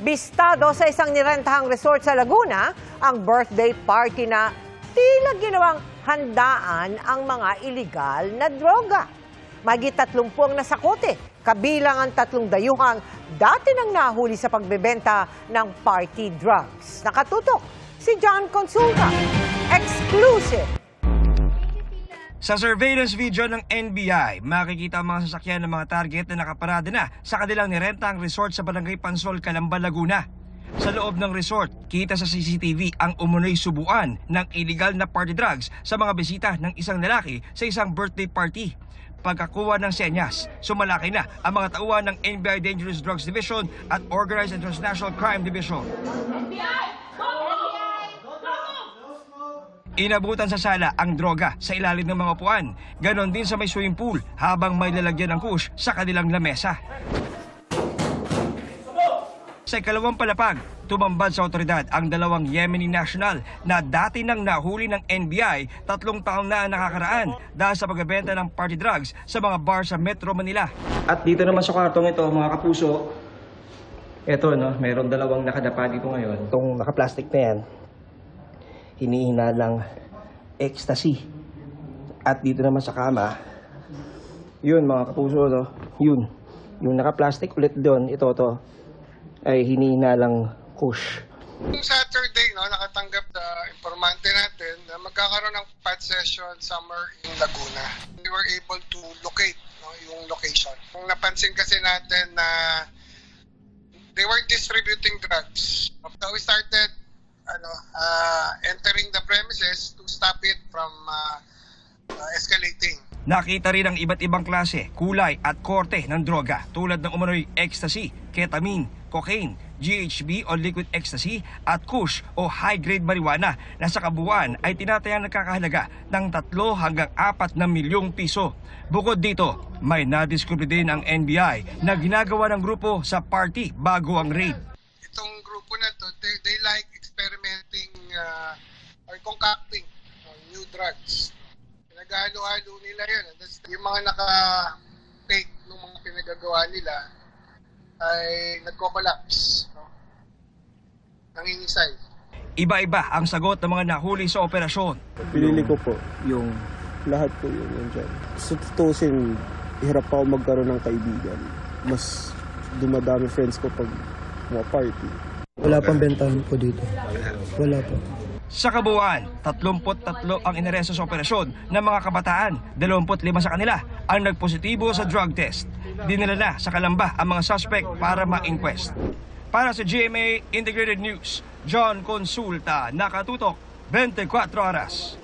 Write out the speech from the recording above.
Bistado sa isang nirentahang resort sa Laguna, ang birthday party na tila ginawang handaan ang mga iligal na droga. Mahigit 30 ang nasakote, kabilang ang 3 dayuhang dati nang nahuli sa pagbebenta ng party drugs. Nakatutok si John Consulta. Exclusive! Sa surveillance video ng NBI, makikita ang mga sasakyan ng mga target na nakaparada na sa kanilang nirentang resort sa Barangay Pansol, Calamba, Laguna. Sa loob ng resort, kita sa CCTV ang umunoy subuan ng illegal na party drugs sa mga bisita ng isang lalaki sa isang birthday party. Pagkakuha ng senyas, sumalaki na ang mga tauhan ng NBI Dangerous Drugs Division at Organized and Transnational Crime Division. Inabutan sa sala ang droga sa ilalim ng mga upuan. Ganon din sa may swimming pool habang may lalagyan ng kush sa kanilang lamesa. Sa ikalawang palapag, tumambad sa otoridad ang 2 Yemeni national na dati nang nahuli ng NBI 3 taon na nakakaraan dahil sa pagbebenta ng party drugs sa mga bar sa Metro Manila. At dito naman sa kartong ito, mga kapuso, ito mayroon 2 nakadapa dito ngayon. Itong naka-plastic na yan, hinihinalang ecstasy. At dito naman sa kama, yun mga kapuso, yun. Yung naka-plastic ulit doon, ito ay hinihinalang kush. Yung Saturday, nakatanggap sa informante natin na magkakaroon ng PAT session somewhere in Laguna. We were able to locate yung location. Kung napansin kasi natin na they were distributing drugs. So we started entering the premises to stop it from escalating. Nakita rin ang iba't ibang klase, kulay at korte ng droga tulad ng umano'y ecstasy, ketamine, cocaine, GHB o liquid ecstasy at kush o high-grade marijuana na sa kabuuan ay tinatayang nagkakahalaga ng 3 hanggang 4 na milyong piso. Bukod dito, may nadiskubre din ang NBI na ginagawa ng grupo sa party bago ang raid. Itong grupo na to, they like experimenting or concocting new drugs. Nag-halo-halo nila yun. Yung mga naka-fake ng mga pinagagawa nila ay nagko-collapse. Nangingisay. Iba-iba ang sagot ng mga nahuli sa operasyon. Pinili ko po yung lahat po yun dyan. Sa tutusin, hirap ako magkaroon ng kaibigan. Mas dumadami friends ko pag mga party. Wala pang bentahan po dito. Wala po. Sa kabuuan, 33 ang inaresto sa operasyon ng mga kabataan, 25 sa kanila ang nagpositibo sa drug test. Dinala na sa Calamba ang mga suspect para ma-inquest. Para sa GMA Integrated News, John Consulta, nakatutok 24 oras.